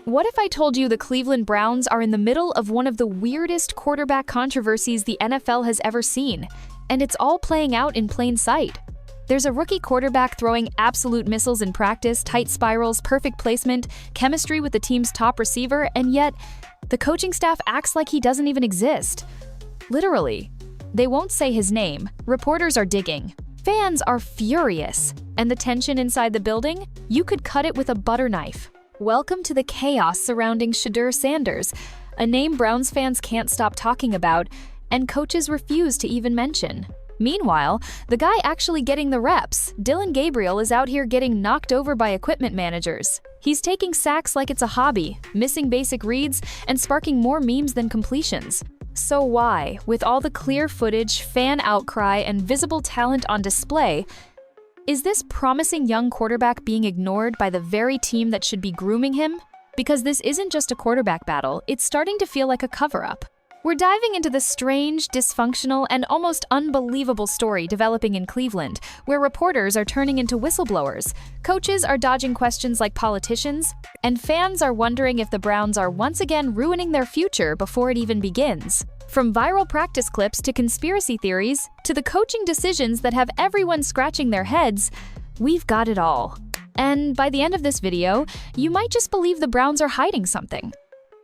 What if I told you the Cleveland Browns are in the middle of one of the weirdest quarterback controversies the NFL has ever seen, and it's all playing out in plain sight? There's a rookie quarterback throwing absolute missiles in practice, tight spirals, perfect placement, chemistry with the team's top receiver, and yet the coaching staff acts like he doesn't even exist. Literally. They won't say his name. Reporters are digging. Fans are furious. And the tension inside the building? You could cut it with a butter knife. Welcome to the chaos surrounding Shedeur Sanders, a name Browns fans can't stop talking about, and coaches refuse to even mention. Meanwhile, the guy actually getting the reps, Dylan Gabriel, is out here getting knocked over by equipment managers. He's taking sacks like it's a hobby, missing basic reads, and sparking more memes than completions. So why, with all the clear footage, fan outcry, and visible talent on display, is this promising young quarterback being ignored by the very team that should be grooming him? Because this isn't just a quarterback battle, it's starting to feel like a cover-up. We're diving into the strange, dysfunctional, and almost unbelievable story developing in Cleveland, where reporters are turning into whistleblowers, coaches are dodging questions like politicians, and fans are wondering if the Browns are once again ruining their future before it even begins. From viral practice clips to conspiracy theories, to the coaching decisions that have everyone scratching their heads, we've got it all. And by the end of this video, you might just believe the Browns are hiding something.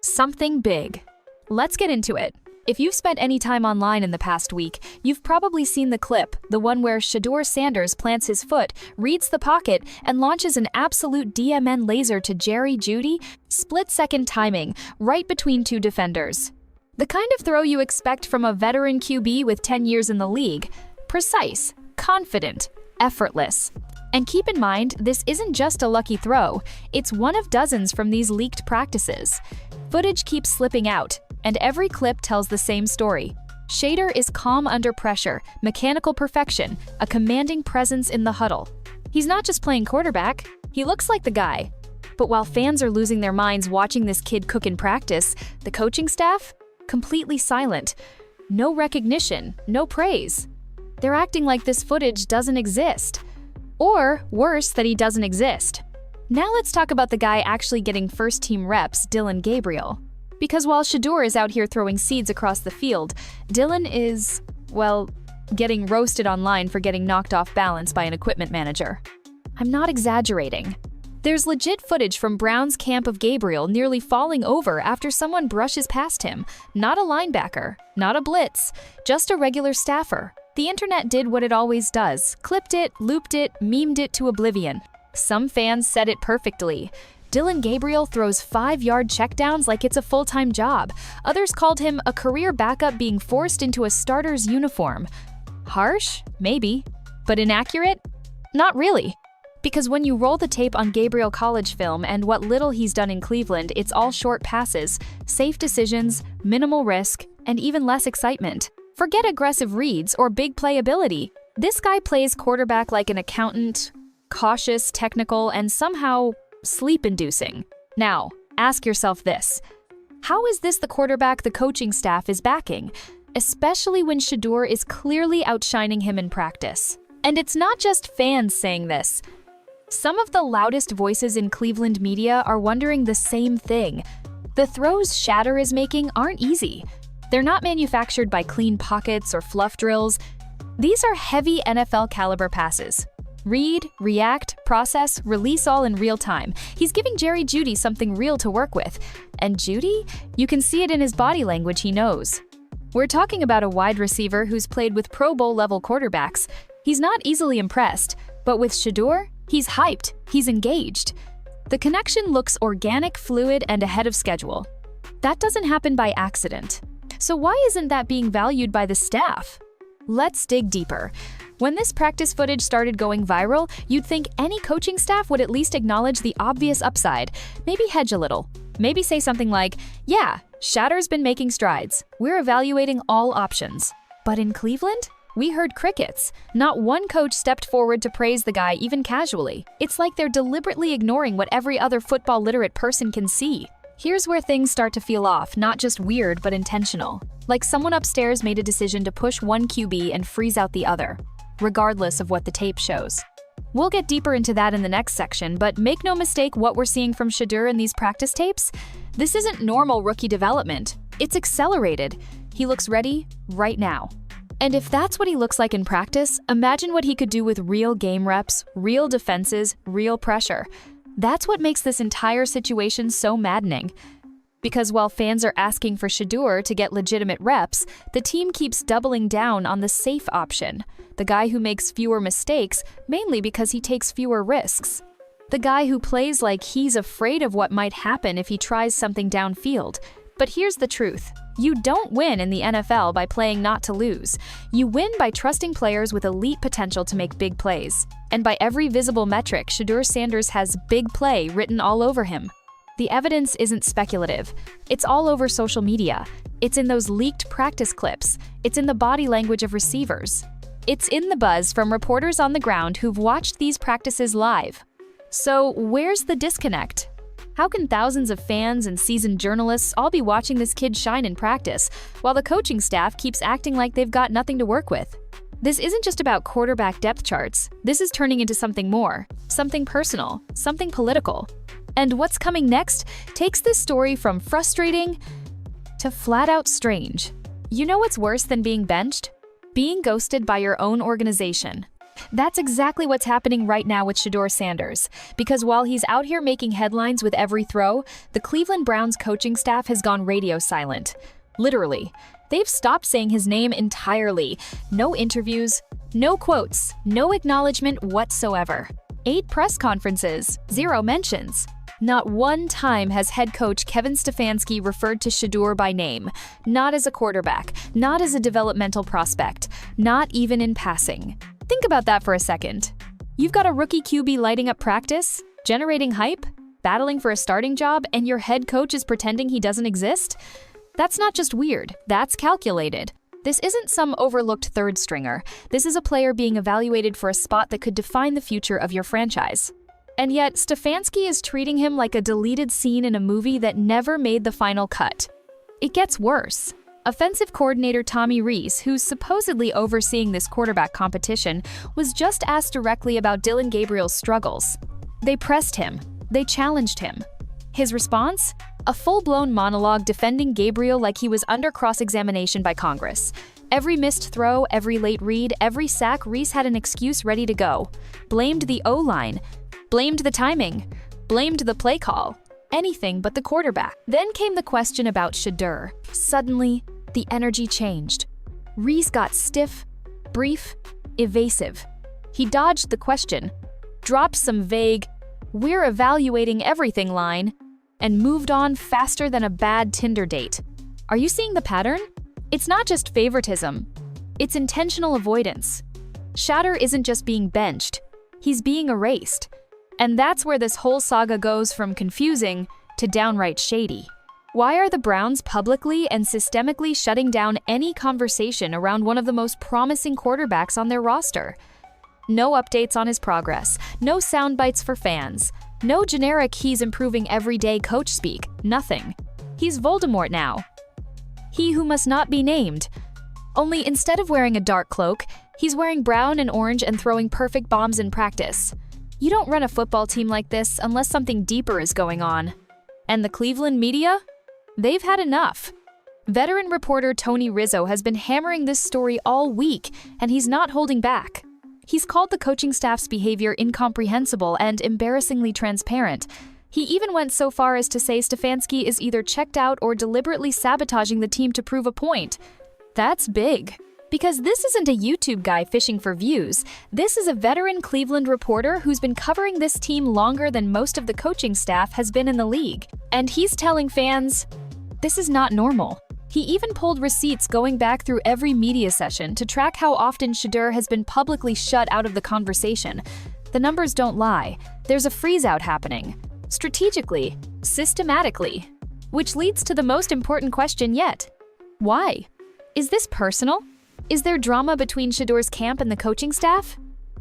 Something big. Let's get into it. If you've spent any time online in the past week, you've probably seen the clip, the one where Shedeur Sanders plants his foot, reads the pocket, and launches an absolute DMN laser to Jerry Jeudy, split-second timing, right between two defenders. The kind of throw you expect from a veteran QB with 10 years in the league. Precise, confident, effortless. And keep in mind, this isn't just a lucky throw, it's one of dozens from these leaked practices. Footage keeps slipping out, and every clip tells the same story. Shedeur is calm under pressure, mechanical perfection, a commanding presence in the huddle. He's not just playing quarterback, he looks like the guy. But while fans are losing their minds watching this kid cook in practice, the coaching staff? Completely silent. No recognition, no praise. They're acting like this footage doesn't exist. Or, worse, that he doesn't exist. Now let's talk about the guy actually getting first-team reps, Dylan Gabriel. Because while Shedeur is out here throwing seeds across the field, Dylan is, well, getting roasted online for getting knocked off balance by an equipment manager. I'm not exaggerating. There's legit footage from Brown's camp of Gabriel nearly falling over after someone brushes past him. Not a linebacker, not a blitz, just a regular staffer. The internet did what it always does, clipped it, looped it, memed it to oblivion. Some fans said it perfectly. Dylan Gabriel throws 5-yard checkdowns like it's a full-time job. Others called him a career backup being forced into a starter's uniform. Harsh? Maybe. But inaccurate? Not really. Because when you roll the tape on Gabriel college film and what little he's done in Cleveland, it's all short passes, safe decisions, minimal risk, and even less excitement. Forget aggressive reads or big playability. This guy plays quarterback like an accountant, cautious, technical, and somehow sleep-inducing. Now, ask yourself this. How is this the quarterback the coaching staff is backing, especially when Shedeur is clearly outshining him in practice? And it's not just fans saying this. Some of the loudest voices in Cleveland media are wondering the same thing. The throws Shedeur is making aren't easy. They're not manufactured by clean pockets or fluff drills. These are heavy NFL-caliber passes. Read, react, process, release all in real time. He's giving Jerry Jeudy something real to work with. And Jeudy? You can see it in his body language, he knows. We're talking about a wide receiver who's played with Pro Bowl-level quarterbacks. He's not easily impressed, but with Shedeur, he's hyped, he's engaged. The connection looks organic, fluid, and ahead of schedule. That doesn't happen by accident. So why isn't that being valued by the staff? Let's dig deeper. When this practice footage started going viral, you'd think any coaching staff would at least acknowledge the obvious upside, maybe hedge a little. Maybe say something like, yeah, Shedeur's been making strides. We're evaluating all options. But in Cleveland? We heard crickets. Not one coach stepped forward to praise the guy even casually. It's like they're deliberately ignoring what every other football-literate person can see. Here's where things start to feel off, not just weird, but intentional. Like someone upstairs made a decision to push one QB and freeze out the other, regardless of what the tape shows. We'll get deeper into that in the next section, but make no mistake what we're seeing from Shedeur in these practice tapes. This isn't normal rookie development. It's accelerated. He looks ready right now. And if that's what he looks like in practice, imagine what he could do with real game reps, real defenses, real pressure. That's what makes this entire situation so maddening. Because while fans are asking for Shedeur to get legitimate reps, the team keeps doubling down on the safe option, the guy who makes fewer mistakes, mainly because he takes fewer risks. The guy who plays like he's afraid of what might happen if he tries something downfield. But here's the truth. You don't win in the NFL by playing not to lose. You win by trusting players with elite potential to make big plays. And by every visible metric, Shadur Sanders has big play written all over him. The evidence isn't speculative. It's all over social media. It's in those leaked practice clips. It's in the body language of receivers. It's in the buzz from reporters on the ground who've watched these practices live. So where's the disconnect? How can thousands of fans and seasoned journalists all be watching this kid shine in practice, while the coaching staff keeps acting like they've got nothing to work with? This isn't just about quarterback depth charts. This is turning into something more, something personal, something political. And what's coming next takes this story from frustrating to flat-out strange. You know what's worse than being benched? Being ghosted by your own organization. That's exactly what's happening right now with Shadur Sanders, because while he's out here making headlines with every throw, the Cleveland Browns coaching staff has gone radio silent. Literally. They've stopped saying his name entirely. No interviews, no quotes, no acknowledgement whatsoever. 8 press conferences, 0 mentions. Not one time has head coach Kevin Stefanski referred to Shedeur by name, not as a quarterback, not as a developmental prospect, not even in passing. Think about that for a second. You've got a rookie QB lighting up practice, generating hype, battling for a starting job, and your head coach is pretending he doesn't exist? That's not just weird, that's calculated. This isn't some overlooked third stringer. This is a player being evaluated for a spot that could define the future of your franchise. And yet, Stefanski is treating him like a deleted scene in a movie that never made the final cut. It gets worse. Offensive coordinator Tommy Rees, who's supposedly overseeing this quarterback competition, was just asked directly about Dylan Gabriel's struggles. They pressed him. They challenged him. His response? A full-blown monologue defending Gabriel like he was under cross-examination by Congress. Every missed throw, every late read, every sack, Rees had an excuse ready to go. Blamed the O-line. Blamed the timing. Blamed the play call. Anything but the quarterback. Then came the question about Shedeur. Suddenly, the energy changed. Rees got stiff, brief, evasive. He dodged the question, dropped some vague, "we're evaluating everything" line, and moved on faster than a bad Tinder date. Are you seeing the pattern? It's not just favoritism. It's intentional avoidance. Shadur isn't just being benched. He's being erased. And that's where this whole saga goes from confusing to downright shady. Why are the Browns publicly and systemically shutting down any conversation around one of the most promising quarterbacks on their roster? No updates on his progress, no sound bites for fans, no generic "he's improving every day" coach speak, nothing. He's Voldemort now. He who must not be named. Only instead of wearing a dark cloak, he's wearing brown and orange and throwing perfect bombs in practice. You don't run a football team like this unless something deeper is going on. And the Cleveland media? They've had enough. Veteran reporter Tony Rizzo has been hammering this story all week, and he's not holding back. He's called the coaching staff's behavior incomprehensible and embarrassingly transparent. He even went so far as to say Stefanski is either checked out or deliberately sabotaging the team to prove a point. That's big. Because this isn't a YouTube guy fishing for views. This is a veteran Cleveland reporter who's been covering this team longer than most of the coaching staff has been in the league. And he's telling fans, this is not normal. He even pulled receipts going back through every media session to track how often Shedeur has been publicly shut out of the conversation. The numbers don't lie. There's a freeze-out happening. Strategically, systematically. Which leads to the most important question yet. Why? Is this personal? Is there drama between Shedeur's camp and the coaching staff?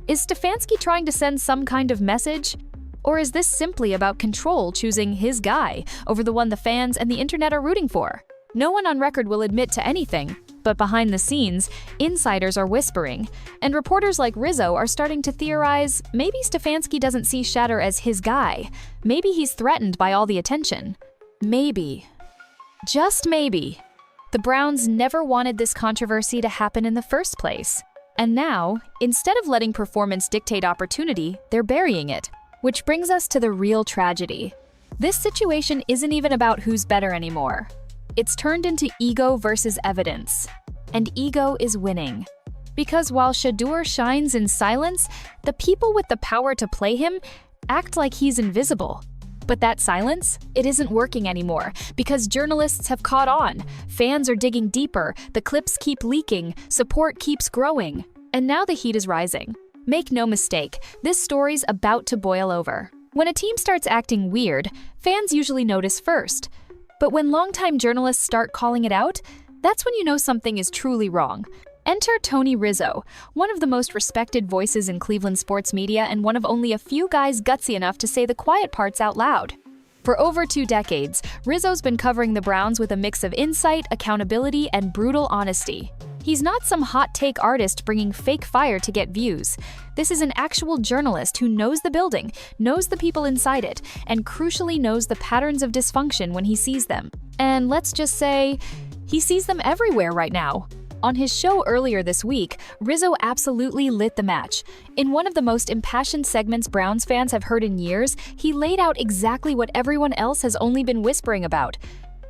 Is Stefanski trying to send some kind of message? Or is this simply about control choosing his guy over the one the fans and the internet are rooting for? No one on record will admit to anything, But behind the scenes, insiders are whispering, and reporters like Rizzo are starting to theorize maybe Stefanski doesn't see Shedeur as his guy. Maybe he's threatened by all the attention. Maybe. Just maybe. The Browns never wanted this controversy to happen in the first place. And now, instead of letting performance dictate opportunity, they're burying it. Which brings us to the real tragedy. This situation isn't even about who's better anymore. It's turned into ego versus evidence. And ego is winning. Because while Shedeur shines in silence, the people with the power to play him act like he's invisible. But that silence, it isn't working anymore because journalists have caught on. Fans are digging deeper, the clips keep leaking, support keeps growing. And now the heat is rising. Make no mistake, this story's about to boil over. When a team starts acting weird, fans usually notice first. But when longtime journalists start calling it out, that's when you know something is truly wrong. Enter Tony Rizzo, one of the most respected voices in Cleveland sports media and one of only a few guys gutsy enough to say the quiet parts out loud. For over 2 decades, Rizzo's been covering the Browns with a mix of insight, accountability, and brutal honesty. He's not some hot take artist bringing fake fire to get views. This is an actual journalist who knows the building, knows the people inside it, and crucially knows the patterns of dysfunction when he sees them. And let's just say, he sees them everywhere right now. On his show earlier this week, Rizzo absolutely lit the match. In one of the most impassioned segments Browns fans have heard in years, he laid out exactly what everyone else has only been whispering about.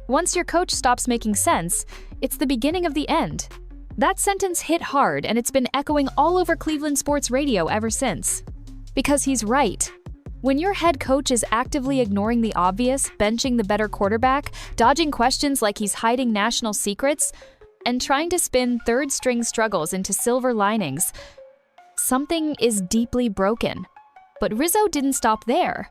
Once your coach stops making sense, it's the beginning of the end. That sentence hit hard, and it's been echoing all over Cleveland sports radio ever since. Because he's right. When your head coach is actively ignoring the obvious, benching the better quarterback, dodging questions like he's hiding national secrets, and trying to spin third-string struggles into silver linings, something is deeply broken. But Rizzo didn't stop there.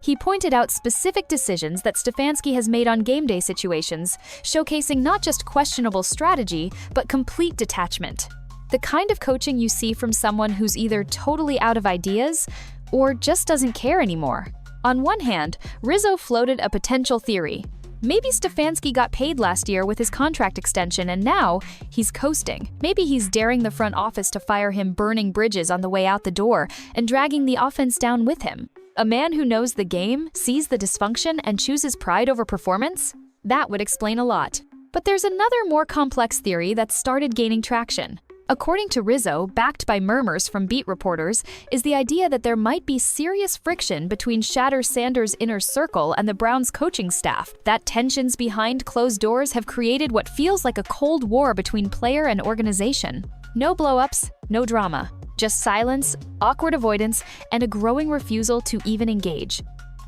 He pointed out specific decisions that Stefanski has made on game day situations, showcasing not just questionable strategy, but complete detachment. The kind of coaching you see from someone who's either totally out of ideas or just doesn't care anymore. On one hand, Rizzo floated a potential theory. Maybe Stefanski got paid last year with his contract extension and now he's coasting. Maybe he's daring the front office to fire him, burning bridges on the way out the door and dragging the offense down with him. A man who knows the game, sees the dysfunction, and chooses pride over performance? That would explain a lot. But there's another more complex theory that started gaining traction. According to Rizzo, backed by murmurs from beat reporters, is the idea that there might be serious friction between Shadur Sanders' inner circle and the Browns' coaching staff. That tensions behind closed doors have created what feels like a cold war between player and organization. No blowups, no drama. Just silence, awkward avoidance, and a growing refusal to even engage.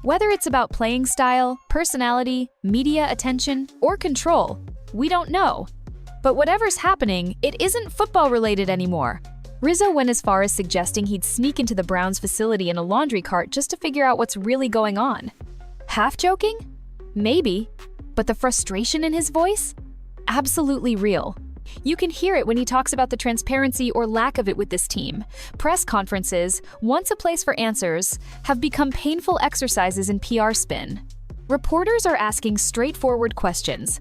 Whether it's about playing style, personality, media attention, or control, we don't know. But whatever's happening, it isn't football-related anymore. Rizzo went as far as suggesting he'd sneak into the Browns facility in a laundry cart just to figure out what's really going on. Half joking? Maybe. But the frustration in his voice? Absolutely real. You can hear it when he talks about the transparency or lack of it with this team. Press conferences, once a place for answers, have become painful exercises in PR spin. Reporters are asking straightforward questions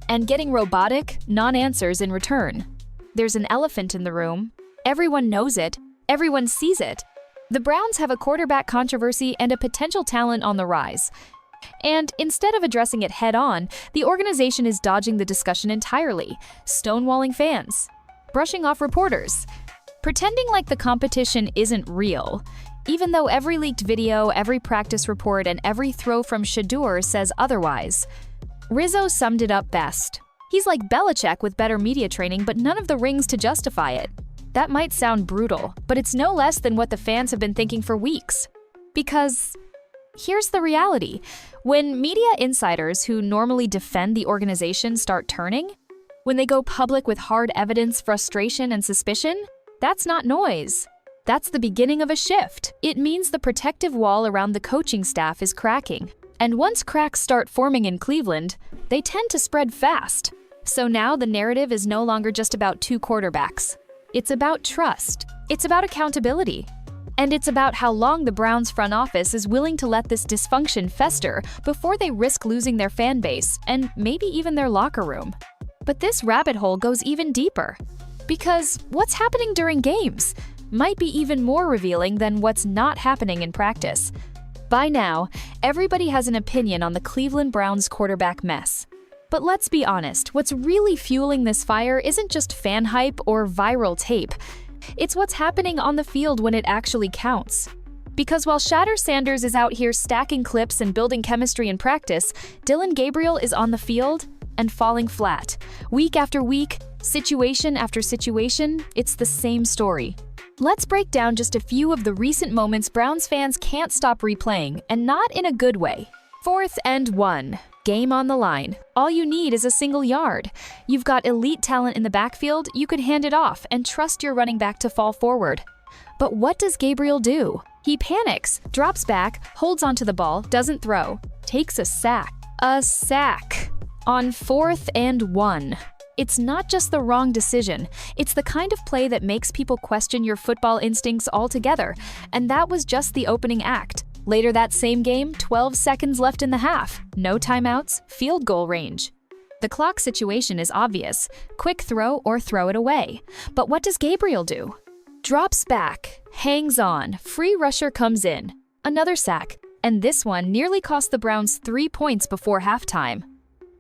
and getting robotic, non-answers in return. There's an elephant in the room. Everyone knows it. Everyone sees it. The Browns have a quarterback controversy and a potential talent on the rise. And instead of addressing it head-on, the organization is dodging the discussion entirely, stonewalling fans, brushing off reporters, pretending like the competition isn't real, even though every leaked video, every practice report, and every throw from Shedeur says otherwise. Rizzo summed it up best. He's like Belichick with better media training, but none of the rings to justify it. That might sound brutal, but it's no less than what the fans have been thinking for weeks. Because here's the reality. When media insiders who normally defend the organization start turning, when they go public with hard evidence, frustration, and suspicion, that's not noise. That's the beginning of a shift. It means the protective wall around the coaching staff is cracking. And once cracks start forming in Cleveland, they tend to spread fast. So now the narrative is no longer just about 2 quarterbacks. It's about trust. It's about accountability. And it's about how long the Browns front office is willing to let this dysfunction fester before they risk losing their fan base and maybe even their locker room. But this rabbit hole goes even deeper. Because what's happening during games might be even more revealing than what's not happening in practice. By now, everybody has an opinion on the Cleveland Browns quarterback mess. But let's be honest, what's really fueling this fire isn't just fan hype or viral tape. It's what's happening on the field when it actually counts. Because while Shadur Sanders is out here stacking clips and building chemistry in practice, Dylan Gabriel is on the field and falling flat. Week after week, situation after situation, it's the same story. Let's break down just a few of the recent moments Browns fans can't stop replaying, and not in a good way. 4th and 1. Game on the line. All you need is a single yard. You've got elite talent in the backfield, you could hand it off and trust your running back to fall forward. But what does Gabriel do? He panics, drops back, holds onto the ball, doesn't throw, takes a sack. A sack. On 4th and 1. It's not just the wrong decision, it's the kind of play that makes people question your football instincts altogether, and that was just the opening act. Later that same game, 12 seconds left in the half, no timeouts, field goal range. The clock situation is obvious, quick throw or throw it away. But what does Gabriel do? Drops back, hangs on, free rusher comes in, another sack, and this one nearly cost the Browns 3 points before halftime.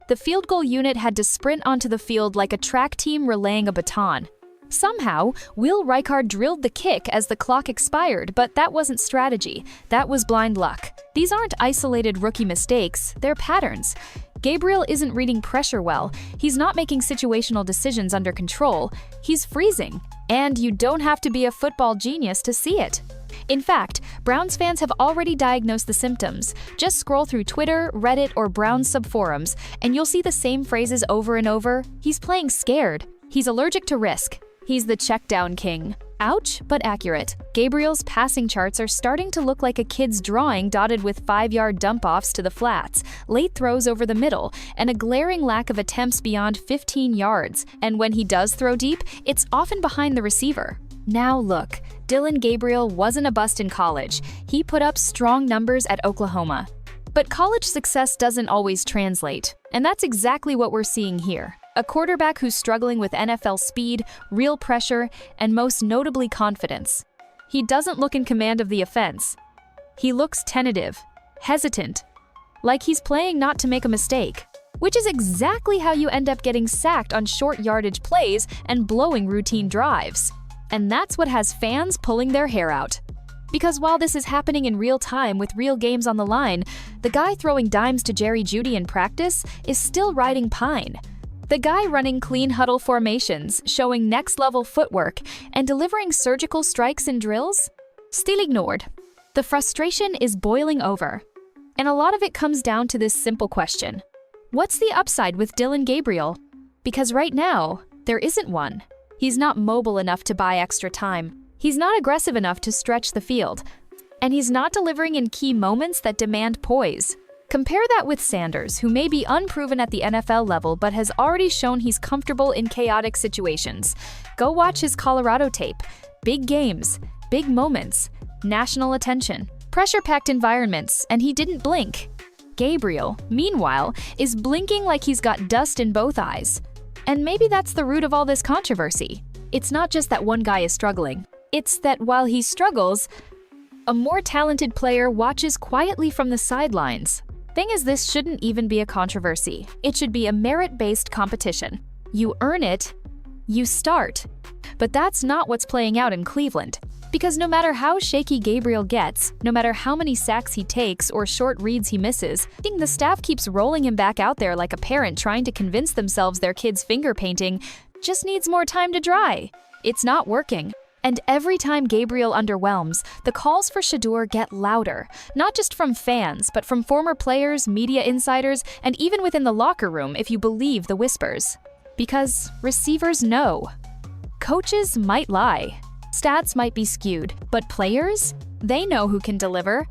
The field goal unit had to sprint onto the field like a track team relaying a baton. Somehow, Will Reichard drilled the kick as the clock expired, but that wasn't strategy. That was blind luck. These aren't isolated rookie mistakes, they're patterns. Gabriel isn't reading pressure well, he's not making situational decisions under control, he's freezing. And you don't have to be a football genius to see it. In fact, Browns fans have already diagnosed the symptoms. Just scroll through Twitter, Reddit, or Browns subforums, and you'll see the same phrases over and over. He's playing scared. He's allergic to risk. He's the check-down king. Ouch, but accurate. Gabriel's passing charts are starting to look like a kid's drawing dotted with 5-yard dump-offs to the flats, late throws over the middle, and a glaring lack of attempts beyond 15 yards. And when he does throw deep, it's often behind the receiver. Now look, Dylan Gabriel wasn't a bust in college. He put up strong numbers at Oklahoma. But college success doesn't always translate, and that's exactly what we're seeing here. A quarterback who's struggling with NFL speed, real pressure, and most notably confidence. He doesn't look in command of the offense. He looks tentative, hesitant, like he's playing not to make a mistake, which is exactly how you end up getting sacked on short yardage plays and blowing routine drives. And that's what has fans pulling their hair out. Because while this is happening in real time with real games on the line, the guy throwing dimes to Jerry Jeudy in practice is still riding pine. The guy running clean huddle formations, showing next-level footwork, and delivering surgical strikes in drills? Still ignored. The frustration is boiling over. And a lot of it comes down to this simple question. What's the upside with Dylan Gabriel? Because right now, there isn't one. He's not mobile enough to buy extra time. He's not aggressive enough to stretch the field. And he's not delivering in key moments that demand poise. Compare that with Sanders, who may be unproven at the NFL level but has already shown he's comfortable in chaotic situations. Go watch his Colorado tape. Big games, big moments, national attention, pressure-packed environments, and he didn't blink. Gabriel, meanwhile, is blinking like he's got dust in both eyes. And maybe that's the root of all this controversy. It's not just that one guy is struggling. It's that while he struggles, a more talented player watches quietly from the sidelines. Thing is, this shouldn't even be a controversy. It should be a merit-based competition. You earn it, you start. But that's not what's playing out in Cleveland. Because no matter how shaky Gabriel gets, no matter how many sacks he takes or short reads he misses, the staff keeps rolling him back out there like a parent trying to convince themselves their kid's finger painting just needs more time to dry. It's not working. And every time Gabriel underwhelms, the calls for Shedeur get louder, not just from fans, but from former players, media insiders, and even within the locker room if you believe the whispers. Because receivers know. Coaches might lie. Stats might be skewed, but players? They know who can deliver.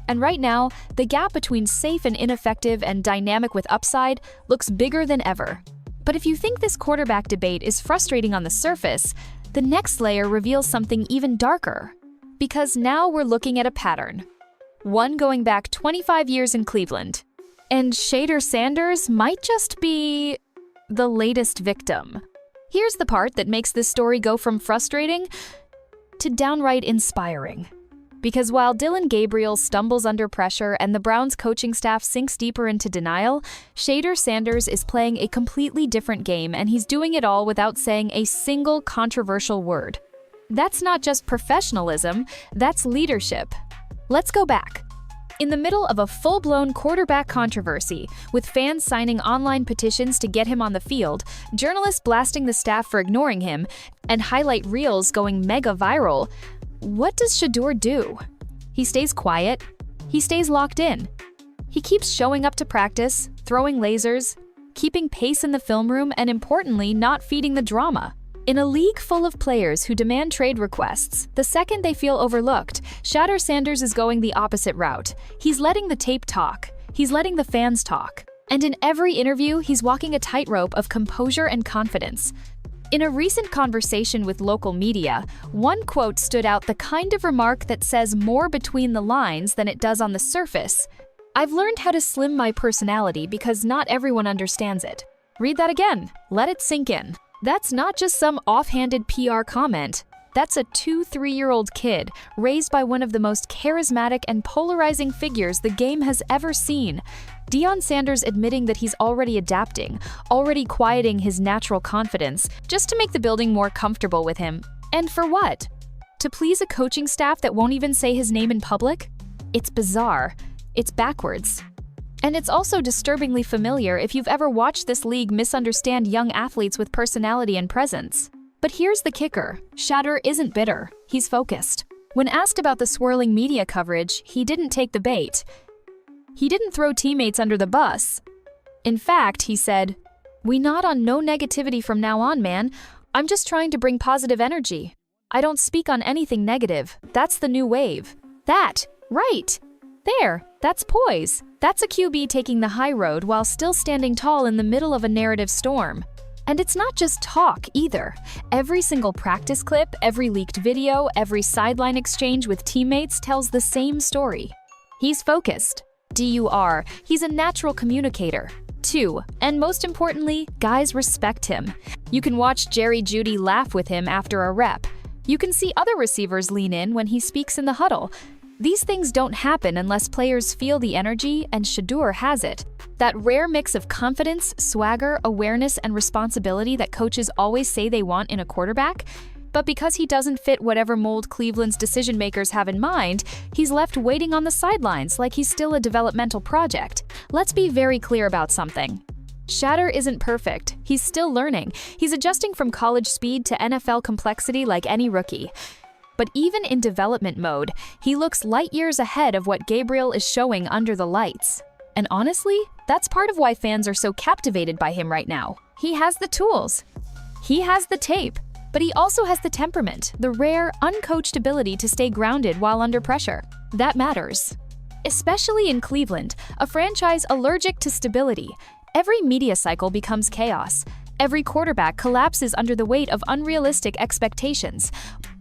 And right now, the gap between safe and ineffective and dynamic with upside looks bigger than ever. But if you think this quarterback debate is frustrating on the surface, the next layer reveals something even darker. Because now we're looking at a pattern. One going back 25 years in Cleveland. And Shadur Sanders might just be the latest victim. Here's the part that makes this story go from frustrating to downright inspiring. Because while Dylan Gabriel stumbles under pressure and the Browns coaching staff sinks deeper into denial, Shadur Sanders is playing a completely different game, and he's doing it all without saying a single controversial word. That's not just professionalism, that's leadership. Let's go back. In the middle of a full-blown quarterback controversy, with fans signing online petitions to get him on the field, journalists blasting the staff for ignoring him, and highlight reels going mega viral, what does Shedeur do? He stays quiet. He stays locked in. He keeps showing up to practice, throwing lasers, keeping pace in the film room, and importantly, not feeding the drama. In a league full of players who demand trade requests, the second they feel overlooked, Shadur Sanders is going the opposite route. He's letting the tape talk. He's letting the fans talk. And in every interview, he's walking a tightrope of composure and confidence. In a recent conversation with local media, one quote stood out, the kind of remark that says more between the lines than it does on the surface. "I've learned how to slim my personality because not everyone understands it." Read that again. Let it sink in. That's not just some offhanded PR comment. That's a 2-3-year-old kid raised by one of the most charismatic and polarizing figures the game has ever seen. Deion Sanders admitting that he's already adapting, already quieting his natural confidence, just to make the building more comfortable with him. And for what? To please a coaching staff that won't even say his name in public? It's bizarre. It's backwards. And it's also disturbingly familiar if you've ever watched this league misunderstand young athletes with personality and presence. But here's the kicker. Shadur isn't bitter. He's focused. When asked about the swirling media coverage, he didn't take the bait. He didn't throw teammates under the bus. In fact, he said, "We nod on no negativity from now on, man. I'm just trying to bring positive energy. I don't speak on anything negative. That's the new wave." That, right. There, that's Poise. That's a QB taking the high road while still standing tall in the middle of a narrative storm. And it's not just talk either. Every single practice clip, every leaked video, every sideline exchange with teammates tells the same story. He's focused. DUR. He's a natural communicator. 2. And most importantly, guys respect him. You can watch Jerry Jeudy laugh with him after a rep. You can see other receivers lean in when he speaks in the huddle. These things don't happen unless players feel the energy, and Shedeur has it. That rare mix of confidence, swagger, awareness, and responsibility that coaches always say they want in a quarterback. But because he doesn't fit whatever mold Cleveland's decision-makers have in mind, he's left waiting on the sidelines like he's still a developmental project. Let's be very clear about something. Shadur isn't perfect. He's still learning. He's adjusting from college speed to NFL complexity like any rookie. But even in development mode, he looks light years ahead of what Gabriel is showing under the lights. And honestly, that's part of why fans are so captivated by him right now. He has the tools. He has the tape. But he also has the temperament, the rare, uncoached ability to stay grounded while under pressure. That matters. Especially in Cleveland, a franchise allergic to stability. Every media cycle becomes chaos. Every quarterback collapses under the weight of unrealistic expectations.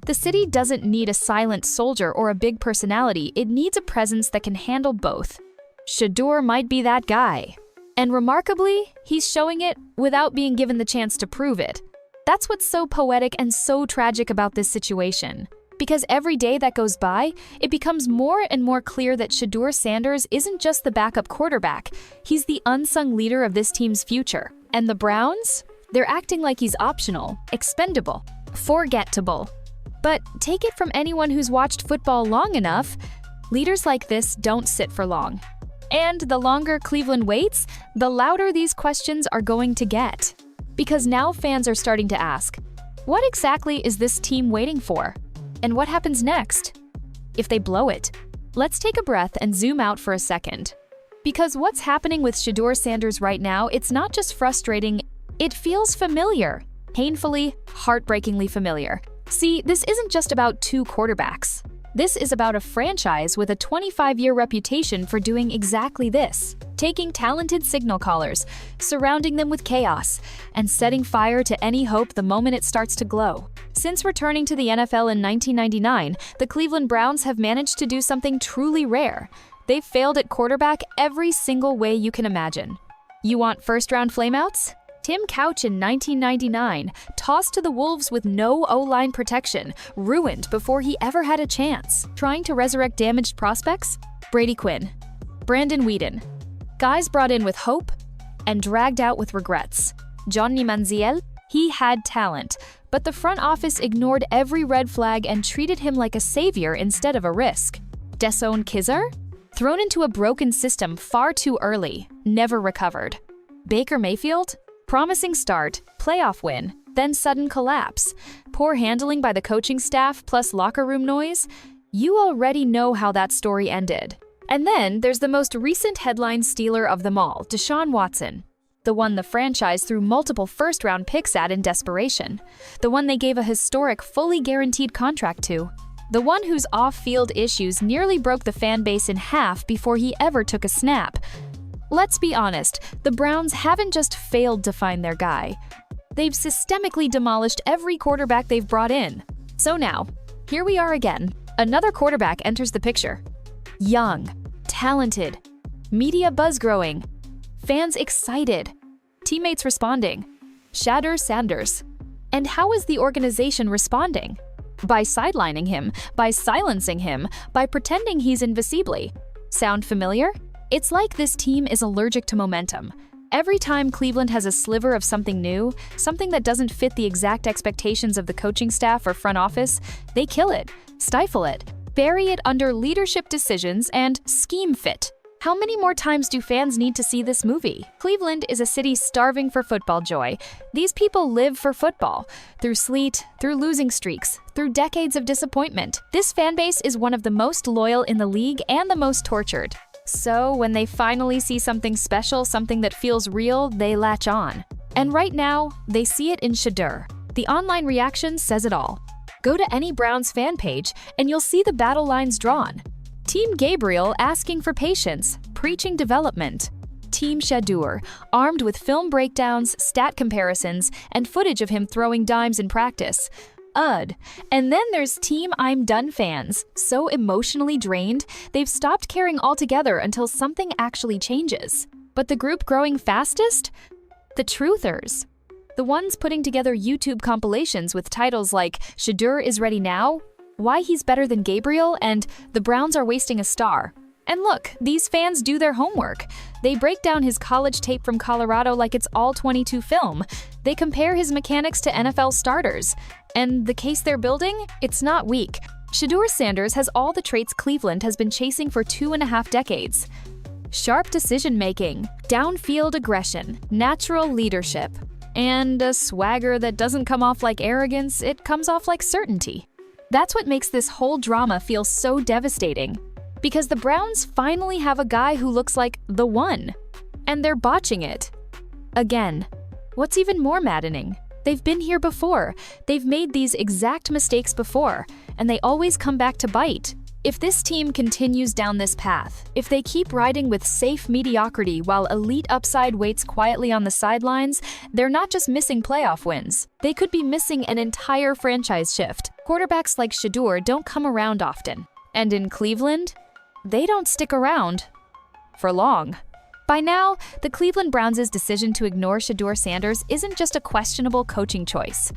The city doesn't need a silent soldier or a big personality, it needs a presence that can handle both. Shedeur might be that guy. And remarkably, he's showing it without being given the chance to prove it. That's what's so poetic and so tragic about this situation. Because every day that goes by, it becomes more and more clear that Shadur Sanders isn't just the backup quarterback, he's the unsung leader of this team's future. And the Browns? They're acting like he's optional, expendable, forgettable. But take it from anyone who's watched football long enough, leaders like this don't sit for long. And the longer Cleveland waits, the louder these questions are going to get. Because now fans are starting to ask, what exactly is this team waiting for? And what happens next? If they blow it? Let's take a breath and zoom out for a second. Because what's happening with Shadur Sanders right now, it's not just frustrating, it feels familiar. Painfully, heartbreakingly familiar. See, this isn't just about two quarterbacks. This is about a franchise with a 25-year reputation for doing exactly this, taking talented signal callers, surrounding them with chaos, and setting fire to any hope the moment it starts to glow. Since returning to the NFL in 1999, the Cleveland Browns have managed to do something truly rare. They've failed at quarterback every single way you can imagine. You want first-round flameouts? Tim Couch in 1999, tossed to the Wolves with no O-line protection, ruined before he ever had a chance. Trying to resurrect damaged prospects? Brady Quinn. Brandon Whedon. Guys brought in with hope and dragged out with regrets. Johnny Manziel? He had talent, but the front office ignored every red flag and treated him like a savior instead of a risk. Deson Kizar? Thrown into a broken system far too early, never recovered. Baker Mayfield? Promising start, playoff win, then sudden collapse. Poor handling by the coaching staff plus locker room noise? You already know how that story ended. And then there's the most recent headline stealer of them all, Deshaun Watson. The one the franchise threw multiple first-round picks at in desperation. The one they gave a historic, fully guaranteed contract to. The one whose off-field issues nearly broke the fan base in half before he ever took a snap. Let's be honest, the Browns haven't just failed to find their guy. They've systemically demolished every quarterback they've brought in. So now, here we are again. Another quarterback enters the picture. Young, talented, media buzz growing, fans excited, teammates responding. Shadur Sanders. And how is the organization responding? By sidelining him, by silencing him, by pretending he's invisibly. Sound familiar? It's like this team is allergic to momentum. Every time Cleveland has a sliver of something new, something that doesn't fit the exact expectations of the coaching staff or front office, they kill it, stifle it, bury it under leadership decisions and scheme fit. How many more times do fans need to see this movie? Cleveland is a city starving for football joy. These people live for football. Through sleet, through losing streaks, through decades of disappointment. This fan base is one of the most loyal in the league and the most tortured. So when they finally see something special, something that feels real, they latch on. And right now, they see it in Shedeur. The online reaction says it all. Go to any Browns fan page, and you'll see the battle lines drawn. Team Gabriel asking for patience, preaching development. Team Shedeur, armed with film breakdowns, stat comparisons, and footage of him throwing dimes in practice. And then there's Team I'm Done fans, so emotionally drained, they've stopped caring altogether until something actually changes. But the group growing fastest? The truthers. The ones putting together YouTube compilations with titles like Shedeur is ready now, Why he's better than Gabriel, and The Browns are wasting a star. And look, these fans do their homework. They break down his college tape from Colorado like it's all 22 film. They compare his mechanics to NFL starters. And the case they're building? It's not weak. Shadur Sanders has all the traits Cleveland has been chasing for 2.5 decades. Sharp decision-making, downfield aggression, natural leadership, and a swagger that doesn't come off like arrogance, it comes off like certainty. That's what makes this whole drama feel so devastating. Because the Browns finally have a guy who looks like the one. And they're botching it. Again. What's even more maddening? They've been here before. They've made these exact mistakes before, and they always come back to bite. If this team continues down this path, if they keep riding with safe mediocrity while elite upside waits quietly on the sidelines, they're not just missing playoff wins. They could be missing an entire franchise shift. Quarterbacks like Shedeur don't come around often. And in Cleveland, they don't stick around for long. By now, the Cleveland Browns' decision to ignore Shadur Sanders isn't just a questionable coaching choice.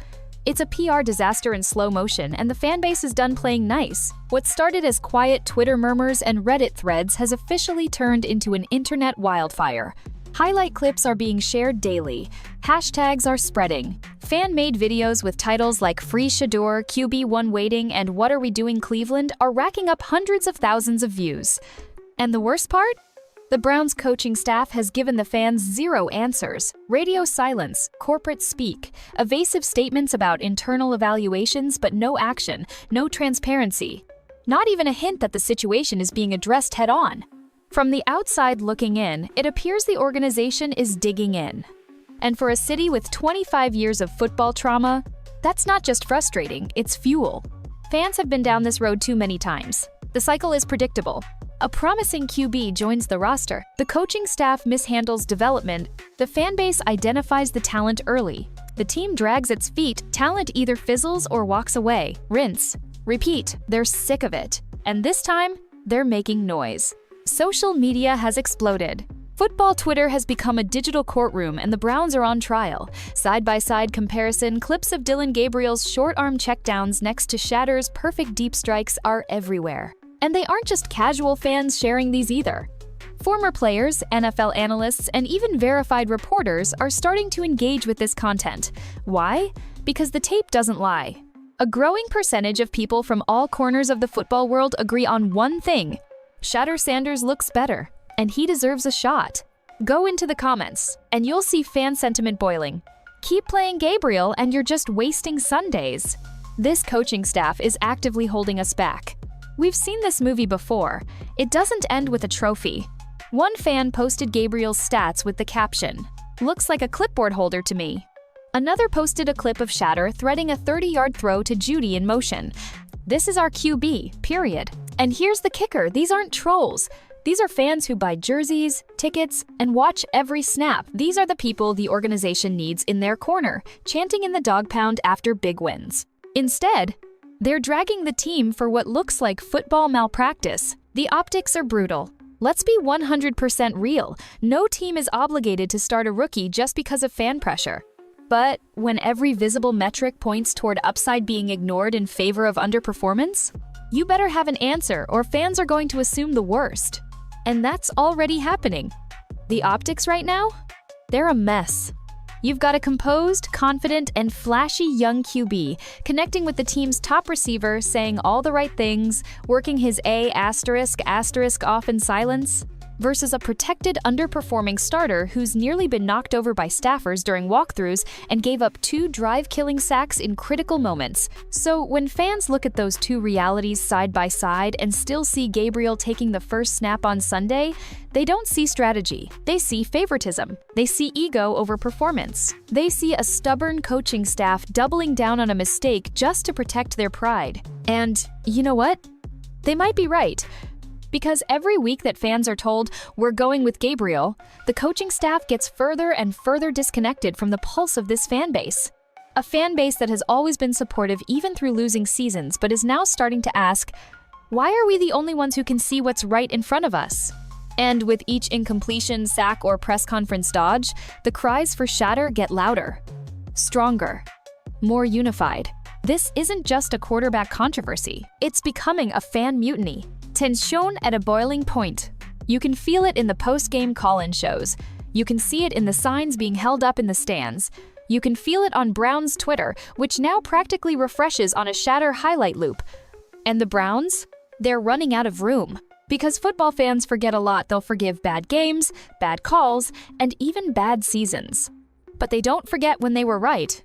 It's a PR disaster in slow motion, and the fan base is done playing nice. What started as quiet Twitter murmurs and Reddit threads has officially turned into an internet wildfire. Highlight clips are being shared daily. Hashtags are spreading. Fan-made videos with titles like Free Shedeur, QB1 Waiting, and What Are We Doing Cleveland are racking up hundreds of thousands of views. And the worst part? The Browns coaching staff has given the fans zero answers. Radio silence, corporate speak, evasive statements about internal evaluations but no action, no transparency. Not even a hint that the situation is being addressed head-on. From the outside looking in, it appears the organization is digging in. And for a city with 25 years of football trauma, that's not just frustrating, it's fuel. Fans have been down this road too many times. The cycle is predictable. A promising QB joins the roster. The coaching staff mishandles development. The fan base identifies the talent early. The team drags its feet. Talent either fizzles or walks away. Rinse. Repeat. They're sick of it. And this time, they're making noise. Social media has exploded. Football Twitter has become a digital courtroom and the Browns are on trial. Side-by-side comparison, clips of Dylan Gabriel's short-arm checkdowns next to Shedur's perfect deep strikes are everywhere. And they aren't just casual fans sharing these either. Former players, NFL analysts, and even verified reporters are starting to engage with this content. Why? Because the tape doesn't lie. A growing percentage of people from all corners of the football world agree on one thing: Shadur Sanders looks better, and he deserves a shot. Go into the comments, and you'll see fan sentiment boiling. Keep playing Gabriel, and you're just wasting Sundays. This coaching staff is actively holding us back. We've seen this movie before. It doesn't end with a trophy. One fan posted Gabriel's stats with the caption, "Looks like a clipboard holder to me." Another posted a clip of Shadur threading a 30-yard throw to Judy in motion. This is our QB, period. And here's the kicker, these aren't trolls. These are fans who buy jerseys, tickets, and watch every snap. These are the people the organization needs in their corner, chanting in the dog pound after big wins. Instead, they're dragging the team for what looks like football malpractice. The optics are brutal. Let's be 100% real. No team is obligated to start a rookie just because of fan pressure. But when every visible metric points toward upside being ignored in favor of underperformance, you better have an answer or fans are going to assume the worst. And that's already happening. The optics right now? They're a mess. You've got a composed, confident, and flashy young QB connecting with the team's top receiver, saying all the right things, working his A** off in silence, versus a protected, underperforming starter who's nearly been knocked over by staffers during walkthroughs and gave up 2 drive-killing sacks in critical moments. So when fans look at those two realities side by side and still see Gabriel taking the first snap on Sunday, they don't see strategy. They see favoritism. They see ego over performance. They see a stubborn coaching staff doubling down on a mistake just to protect their pride. And you know what? They might be right. Because every week that fans are told, "We're going with Gabriel," the coaching staff gets further and further disconnected from the pulse of this fan base. A fan base that has always been supportive even through losing seasons, but is now starting to ask, why are we the only ones who can see what's right in front of us? And with each incompletion, sack, or press conference dodge, the cries for Shadur get louder, stronger, more unified. This isn't just a quarterback controversy. It's becoming a fan mutiny. Tension at a boiling point. You can feel it in the post-game call-in shows. You can see it in the signs being held up in the stands. You can feel it on Browns Twitter, which now practically refreshes on a Shadur highlight loop. And the Browns? They're running out of room. Because football fans forget a lot, they'll forgive bad games, bad calls, and even bad seasons. But they don't forget when they were right.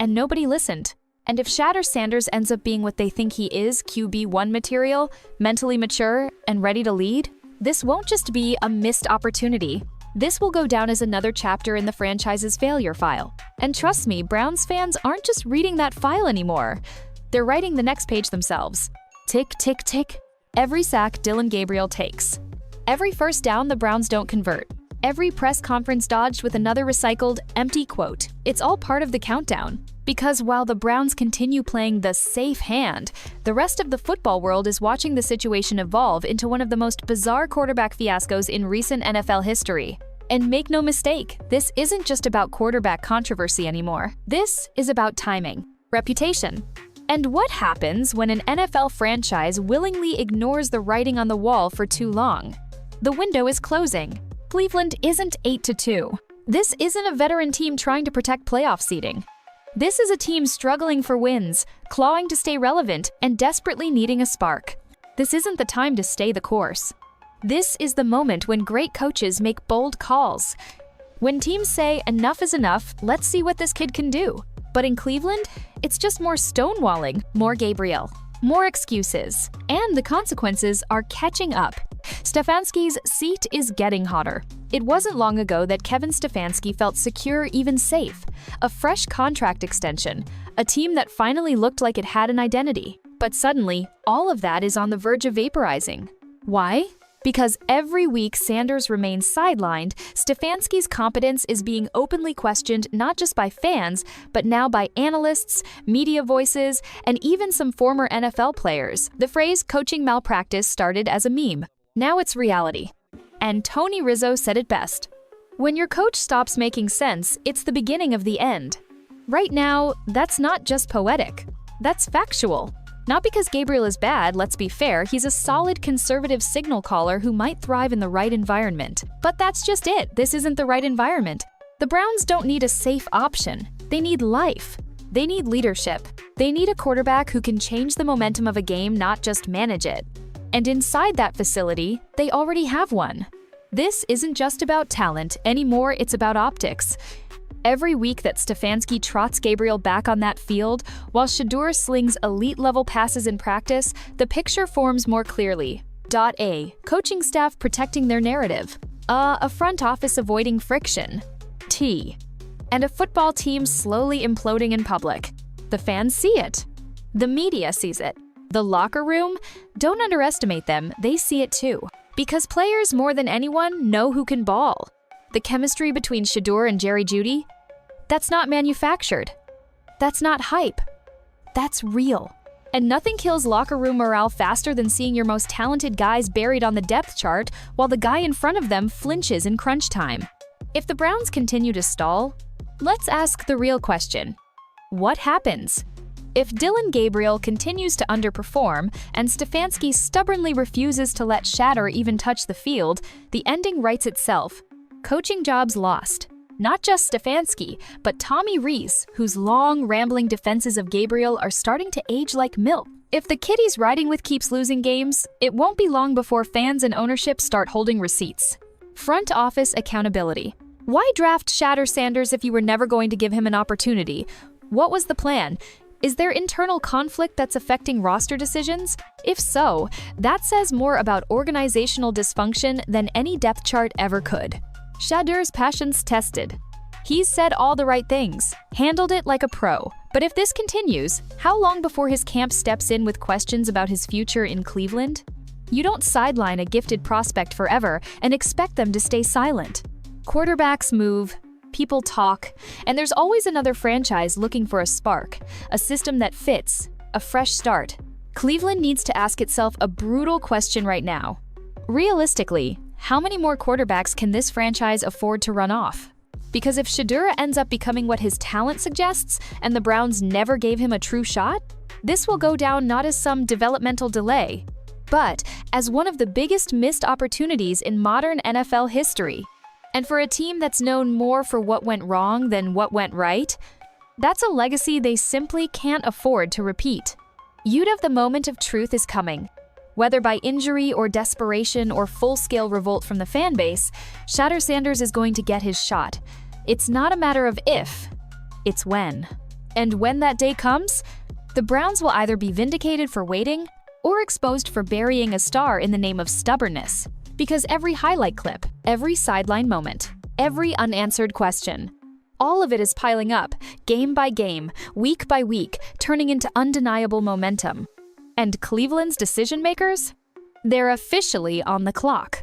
And nobody listened. And if Shadur Sanders ends up being what they think he is, QB1 material, mentally mature, and ready to lead, this won't just be a missed opportunity. This will go down as another chapter in the franchise's failure file. And trust me, Browns fans aren't just reading that file anymore. They're writing the next page themselves. Tick, tick, tick. Every sack Dylan Gabriel takes. Every first down the Browns don't convert. Every press conference dodged with another recycled, empty quote. It's all part of the countdown. Because while the Browns continue playing the safe hand, the rest of the football world is watching the situation evolve into one of the most bizarre quarterback fiascos in recent NFL history. And make no mistake, this isn't just about quarterback controversy anymore. This is about timing, reputation. And what happens when an NFL franchise willingly ignores the writing on the wall for too long? The window is closing. Cleveland isn't 8-2. This isn't a veteran team trying to protect playoff seeding. This is a team struggling for wins, clawing to stay relevant, and desperately needing a spark. This isn't the time to stay the course. This is the moment when great coaches make bold calls. When teams say, enough is enough, let's see what this kid can do. But in Cleveland, it's just more stonewalling, more Gabriel, more excuses, and the consequences are catching up. Stefanski's seat is getting hotter. It wasn't long ago that Kevin Stefanski felt secure, even safe. A fresh contract extension, a team that finally looked like it had an identity. But suddenly, all of that is on the verge of vaporizing. Why? Because every week Sanders remains sidelined, Stefanski's competence is being openly questioned not just by fans, but now by analysts, media voices, and even some former NFL players. The phrase coaching malpractice started as a meme. Now it's reality. And Tony Rizzo said it best. When your coach stops making sense, it's the beginning of the end. Right now, that's not just poetic. That's factual. Not because Gabriel is bad, let's be fair, he's a solid conservative signal caller who might thrive in the right environment. But that's just it, this isn't the right environment. The Browns don't need a safe option. They need life. They need leadership. They need a quarterback who can change the momentum of a game, not just manage it. And inside that facility, they already have one. This isn't just about talent anymore, it's about optics. Every week that Stefanski trots Gabriel back on that field, while Shedeur slings elite-level passes in practice, the picture forms more clearly. A. Coaching staff protecting their narrative. A front office avoiding friction. T. And a football team slowly imploding in public. The fans see it. The media sees it. The locker room? Don't underestimate them, they see it too. Because players more than anyone know who can ball. The chemistry between Shedeur and Jerry Jeudy? That's not manufactured. That's not hype. That's real. And nothing kills locker room morale faster than seeing your most talented guys buried on the depth chart while the guy in front of them flinches in crunch time. If the Browns continue to stall, let's ask the real question. What happens? If Dylan Gabriel continues to underperform and Stefanski stubbornly refuses to let Shedeur even touch the field, the ending writes itself. Coaching jobs lost. Not just Stefanski, but Tommy Rees, whose long, rambling defenses of Gabriel are starting to age like milk. If the kid he's riding with keeps losing games, it won't be long before fans and ownership start holding receipts. Front office accountability. Why draft Shadur Sanders if you were never going to give him an opportunity? What was the plan? Is there internal conflict that's affecting roster decisions? If so, that says more about organizational dysfunction than any depth chart ever could. Shadeur's passion's tested. He's said all the right things, handled it like a pro. But if this continues, how long before his camp steps in with questions about his future in Cleveland? You don't sideline a gifted prospect forever and expect them to stay silent. Quarterbacks move, people talk, and there's always another franchise looking for a spark, a system that fits, a fresh start. Cleveland needs to ask itself a brutal question right now. Realistically, how many more quarterbacks can this franchise afford to run off? Because if Shedeur ends up becoming what his talent suggests and the Browns never gave him a true shot, this will go down not as some developmental delay, but as one of the biggest missed opportunities in modern NFL history. And for a team that's known more for what went wrong than what went right, that's a legacy they simply can't afford to repeat. You'd of the moment of truth is coming. Whether by injury or desperation or full-scale revolt from the fan base, Shadur Sanders is going to get his shot. It's not a matter of if, it's when. And when that day comes, the Browns will either be vindicated for waiting or exposed for burying a star in the name of stubbornness. Because every highlight clip, every sideline moment, every unanswered question, all of it is piling up, game by game, week by week, turning into undeniable momentum. And Cleveland's decision makers? They're officially on the clock.